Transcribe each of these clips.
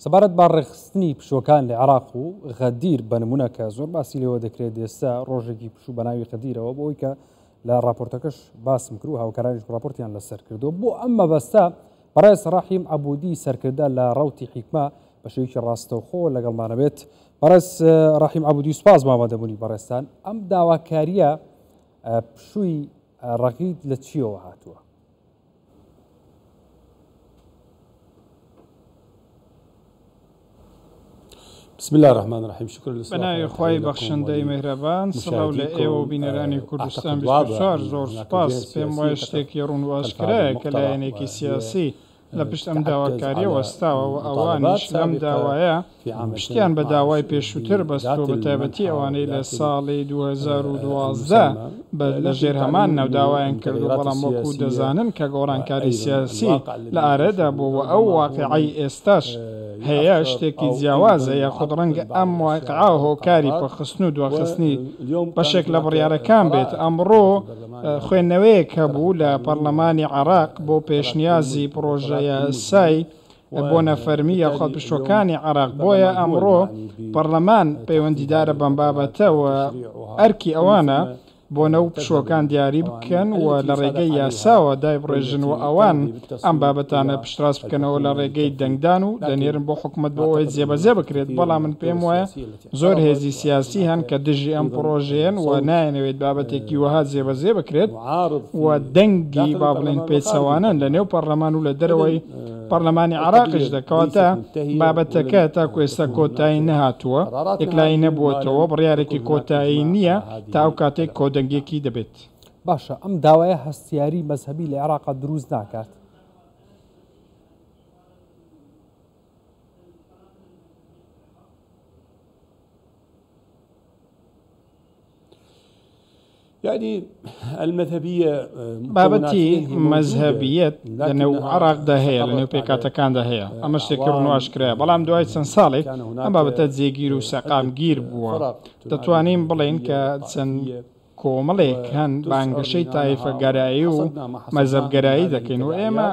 سەبارەت با ڕێخستنی پشوەکان لە عێراق و غەدیر بە نمونە کە زۆر باسی لەوە دەکرێت ئێستا ڕۆژێکی پشوو بە ناوی غەدیرەوە بۆ ئەوی کە لە راپۆرتەکەش باسم کرد و هاوکارانیش راپۆرتیان لەسەر کردو بۆ ئەم مەبەستە بەڕێز ڕاحیم عەبودی سەرکردە لە ڕەوتی حیکمە بە شێوەیەکی ڕاستەوخۆ لەگەڵمانە بێت. بەڕێز ڕاحیم عەبودی سوپاس مامەدەبوونی بەڕێستان. ئەم داواکاریە پشووی ڕەغید لە چیەوە هاتووە؟ بسم الله الرحمن الرحیم. شکر لەسەر بەناوی خوای بەخشندەی میهرەبان. سڵاو لە ئێوە و بینەرانی کوردستان 24. زۆر سوپاس. پێم وایە شتێکی ڕوون و ئاشکرایە کە لایەنێکی سیاسی لە پشت ئەم داواکاریە وەستاوە و ئەوانیش لەم داوایە پشتیان بە داوای پێشووتر بەستۆ بە تایبەتی ئەوانەی لە ساڵی 2012 لە ژێر هەمان نەوداوایان کرد و بەڵام وەکو دەزانن کە گۆڕانکاری سیاسی لە ئارەدا بووە ئەو واقعی ئێستاش هەیە شتێکی جیاوازە یاخود ڕەنگە ئەم واقعا هۆکاری پەخستن و دواخستنی بەشێک لە بڕیارەکان بێت. ئەمڕۆ خوێندنەوەیەک هەبوو لە پەرلەمانی عێراق بۆ پێشنیازی پرۆژە یاسای بۆ نەفەرمی یاخود پشوەکانی عێراق. بۆیە ئەمڕۆ پەرلەمان پەیوەندیدارە بەم بابەتە و ئەرکی ئەوانە بۆ نەو پشوەکان دیاری بکەن و لە ڕێگەی یاساوە دایبڕێژن و ئەوان ئەم بابەتانە پشتڕاست بکەنەوە لە ڕێگەی دەنگدان و دەنێرن بۆ حکومەت بۆ ئەوەی جێبەجێ بکرێت. بەڵام من پێم وایە زۆر هێزی سیاسی هەن کە دژی ئەم پرۆژەیەن و نایەنەوێت بابەتێکی وەها جێبەجێ بکرێت و دەنگی با بڵێن پێچەوانن لە نێو پەرلەمان و لە دەرەوەی پەرلەمانی عێراقیش دەکەواتە بابەتەکە تاکو ئێستا کۆتایی نەهاتووە، یەکلایی نەبووەتەوە، بڕیارێکی کۆتایی نییە تا ئەو کاتێک کۆدەنگێکی دەبێت. باشە، ئەم داوایە هەستیاری مەزهەبی لە عێراق دروست ناکات؟ بابەتی مەزهەبیەت لەنێو عێراقدا هەیە، لەنێو پێکاتەکاندا هەیە. ئەمە شتێکی ڕوونااشکرایە، بەڵام دوای چەند ساڵێک ئەم بابەتە جێگیر و سەقامگیر بووە. دەتوانین بڵێن کە چەند کۆمەڵێک هەن بانگەشەی تایفەگەرایی و مەزهەبگەرایی دەکەین و ئێمە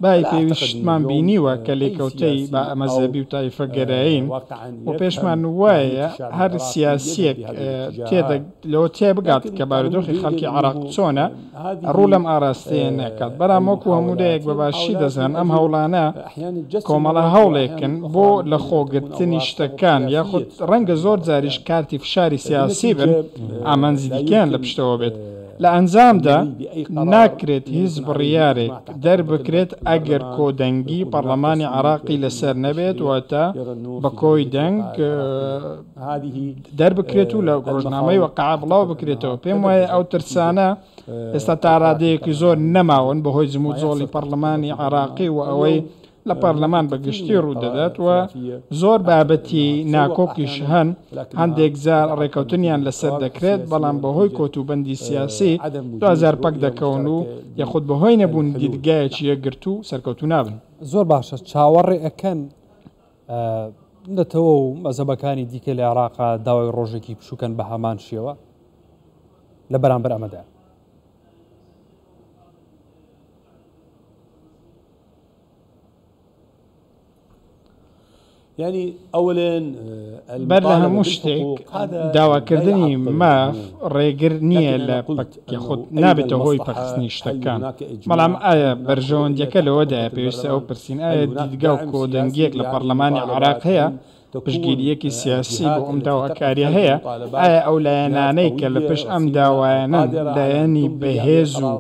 بای پێویستمان بینیوە کە لێکەوتەی بە مەزهەبی و تایفەگەرایین و پێشمان وایە هەر سیاسیەک لەوە تێبگات کە بارودۆخی خەڵکی عێراق چۆنە ڕوو لەم ئاراستەیە نەکات. بەڵام وەکو هەموودەیەک بە باشی دەزان ئەم هەوڵانە کۆمەڵە هەوڵێکن بۆ لە خۆگرتنی شتەکان یاخود ڕەنگە زۆر جاریش کارتی فشاری سیاسی بن ئامانجی دیکەیان لە پشتەوە بێت. لە ئەنجامدا ناکرێت هیچ بڕیارێک دەربکرێت ئەگەر کۆدەنگی پەرلەمانی عێراقی لەسەر نەبێت واتە بە کۆی دەنگ دەربکرێت و لە ڕۆژنامەی وەقع بڵاو بکرێتەوە. پێم وایە ئەو ترسانە ئێستا تا ڕادەیەکی زۆر نەماون بەهۆی جموجۆڵی پەرلەمانی عێراقی و ئەوەی لە پەرلەمان بەگشتی ڕوودەدات و زۆر بابەتی ناکۆکیش هەن هەندێک جار ڕێکەوتنیان لەسەر دەکرێت، بەڵام بەهۆی کۆتوبەندی سیاسی 2000 پەک دەکەون و یاخود بەهۆی نەبوون دیدگایەکی یەکگرت و سەرکەوتو نابن. زۆر باشە، چاوەڕێ ئەەکەن دەتەوە و مەزهەبەکانی دیکە لە عێراقا داوای ڕۆژێکی پشوکەن بە هەمان شێوە لە بەرامبەر ئەمەدا؟ بەر لە هەموو شتێک داواکردنی ماف ڕێگر نییە لە خۆت نابێتەوە هۆی پەخستنی شتەکان. بەڵام ئایا بەرژەوەندیەکە لەوەدایە پێویستە ئەو پرسین ئایا دیدگا و کۆدەنگیەک لە پەرلەمانی عێراق هەیە، پشتگیریەکی سیاسی بۆ ئەم داواکاریە هەیە؟ ئایا ئەو لایەنانەی کە لە پشت ئەم داوایانە لایەنی بەهێز و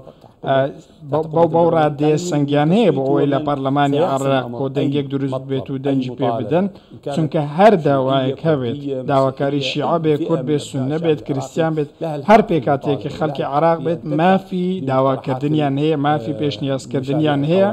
بەو ڕادێ سەنگیان هەیە بۆ ئەوەی لە پەرلەمانی عێراق کۆدەنگێک دروست بێت و دەنجی پێ بدەن؟ چونکە هەر داوایەک هەبێت، داواکاری شیعە بێت، کورد بێت، سوننە بێت، کریستیان بێت، هەر پێکاتێکی خەڵکی عێراق بێت مافی داواکردنیان هەیە، مافی پێشنیازکردنیان هەیە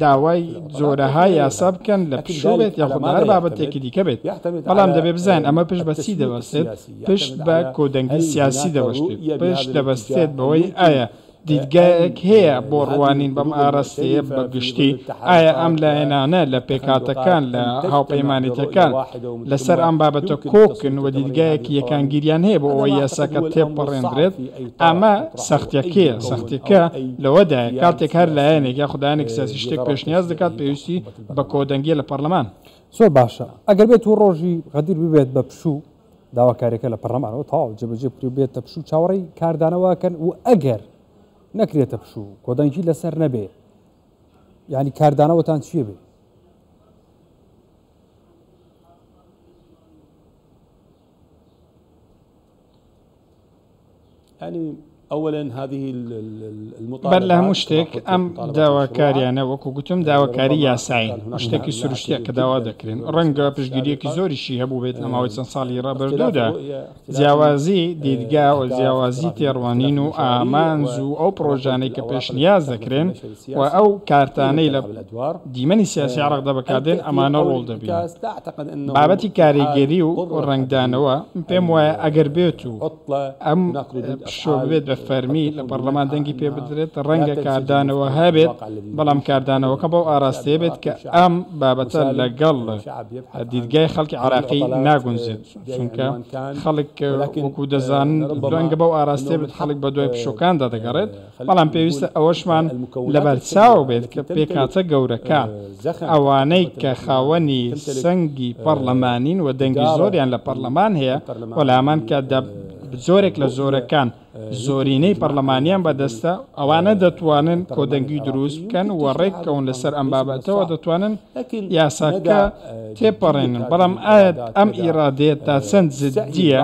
داوای جۆرەها یاسا بکەن لە پشوو بێت یاخود هەر بابەتێکی دیکە بێت. بەڵام دەبێ بزانین ئەمە پشت بە چی دەبەستێت؟ پشت بە کۆدەنگی سیاسی دەبەستێت. پشت دەبەستێت بەوەی ئایا دیدگایەک هەیە بۆ ڕوانین بەم ئاراستەیە بەگشتی ئایا ئەم لایەنانە لە پێکهاتەکان لە هاوپەیمانێتەکان لەسەر ئەم بابەتە کۆکن و دیدگایەکی یەکانگیریان هەیە بۆ ئەوەی یاساکە تێپەڕێنرێت ئەمە سەختیەکەیە سەختیەکە لەوەدایە کاتێک هەر لایەنێک یا خوددایانێک سیاسی شتێک پێشنیاز دەکات پێویستی بە کۆدەنگی لە پەرلەمان زۆر باشە ئەگەر بێت و ڕۆژی غەدیر ببێت بە پشوو داواکاریەکە لە پەرلەمانەوە تەواو جێبەجێ بکری بێتە پشوو چاوەڕێی کاردانەوەکەن و ئەگەر نەکرێتە پشوو کۆدەنگی لەسەر نەبێ یعنی کاردانەوەتان چیە بێ؟ بەر لە هەموو شتێک ئەم داواکاریانە وەکو گوتم داواکاری یاسایی شتێکی سروشتیە کە داوا دەکرێن ڕەنگە پشتگیریەکی زۆریشی هەبوو بێت لە ماوەی چەند ساڵی ڕابردوودا جیاوازی دیدگا و جیاوازی تێڕوانین و ئامانز و ئەو پرۆژانەی کە پێشنیاز دەکرێن و ئەو کارتانەی لە دیمەنی سیاسی عێراقدا بەکاردێن ئەمانە ڕۆڵ دەبین بابەتی کاریگەری و ڕنگدانەوە پێم وایە ئەگەر بێت و ئەم شۆ بێت بە فەرمی لە پەرلەمان دەنگی پێ بدرێت ڕەنگە کاردانەوە هەبێت بەڵام کاردانەوەکە بۆ ئاراستەیە بێت کە ئەم بابەتە لەگەڵ دیدگای خەڵکی عێراقی ناگونجێت چونکە خەڵک وەکو دەزانن ڕەنگە بەو ئاراستەیە بێت خەڵک بە دوای پشوەکاندا دەگەڕێت بەڵام پێویستە ئەوەشمان لەبەرچاو بێت کە پێکاتە گەورەکان ئەوانەی کە خاوەنی سەنگی پەرلەمانین و دەنگی زۆریان لە پەرلەمان هەیە وەلامان کاتدا زۆرێک لە زۆرەکان زۆرینەی پەرلەمانیان بەدەستە ئەوانە دەتوانن کۆدەنگی دروست بکەن و ڕێککەون لەسەر ئەم بابەتەوە دەتوانن یاساکە تێپەڕێنن بەڵام ئایا ئەم ئیرادەیە تا چەند جددیە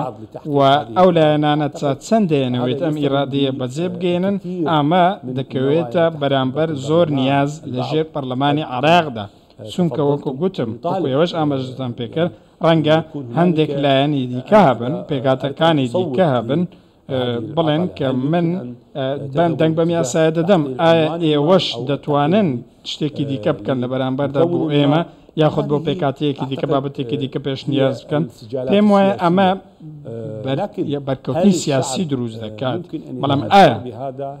و ئەو لایەنانە چەند دەیەنەوێت ئەم ئیرادەیە بەجێ بگەێنن ئەمە دەکەوێتە بەرامبەر زۆر نیاز لەژێر پەرلەمانی عێراقدا چونکە وەکو گوتم ئێوەش ئاماژەتان پێکرد ڕەنگە هەندێک لایەنی دیکە هەبن پێکاتەکانی دیکە هەبن بڵێن کە من دەنگ بەم یاسایە دەدەم ئایا ئێوەش دەتوانن شتێکی دیکە بکەن لە بەرامبەردا بۆ ئێمە یاخود بۆ پێکاتەیەکی دیکە بابەتێکی دیکە پێشنیاز بکەن پێم وایە ئەمە بەرکەوتنی سیاسی دروست دەکات بەڵام ئایا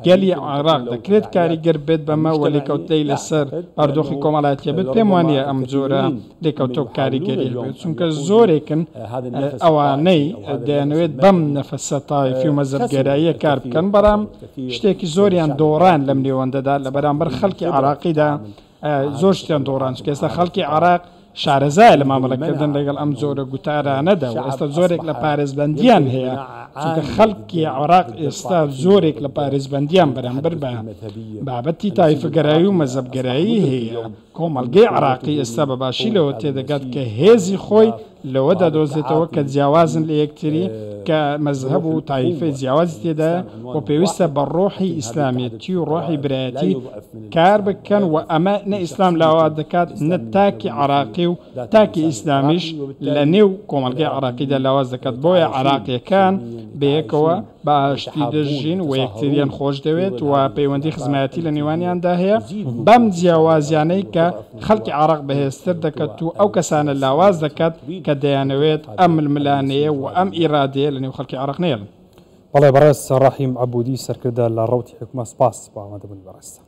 گەلی عێراق دەکرێت کاریگەر بێت بەمە و لێکەوتەی لەسەر ئەردۆخی کۆمەڵایەتیە بێت پێم وانە ئەم جۆرە لێکەوتە و کاریگەری بێت چونکە زۆرێکن ئەوانەی دەیانەوێت بەم نەفەسە تایفی و مەزەبگەراییە کار بکەن بەڵام شتێکی زۆریان دۆڕان لەم نێوەندەدا لە بەرامبەر خەڵکی عێراقیدا زۆر شتیان دۆڕان ئێستا خەڵکی عێراق شارەزایە لە مامەڵەکردن لەگەڵ ئەم جۆرە گوتارانەدا و ئێستا زۆرێک لە پارێزبەندیان هەیە چونکە خەڵکی عێراق ئێستا زۆرێک لە پارێزبەندیان بەرامبەر بە بابەتی تایفەگەرایی و مەزەبگەرایی هەیە کۆمەڵگەی عێراقی ئێستا بەباشی لەوە تێدەگات کە هێزی خۆی لەوەدا دۆزێتەوە کە جیاوازن لە یەکتری کە مەزهب و تایفە جیاوازی تێدایە و پێویستە بە ڕۆحی ئیسلامیەتی و ڕۆحی برایەتی کار بکەن و ئەمە نە ئیسلام لاوا دەکات نە تاکی عێراقی و تاکی ئیسلامیش لە نێو کۆمەڵگەی عێراقیدا لاواز دەکات بۆیە عێراقیەکان بەیەکەوە باشتی دەژین و یەکتریان خۆش دەوێت و پەیوەندی خزمەتی لە نێوانیاندا هەیە بەم جیاوازیانەی کە خەڵکی عێراق بەهێزتر دەکات و ئەو کەسانە لاواز دەکات کە دەیانەوێت ئەم ململانەیە و ئەم ئیرادەیە لە نێو خەڵکی عێراق نێڵن بەڵێ بەڕێز ڕەحیم عەبودی سەرکردە لە ڕەوتی حکومە سپاس بۆ ئامادەبوونی بەڕێستە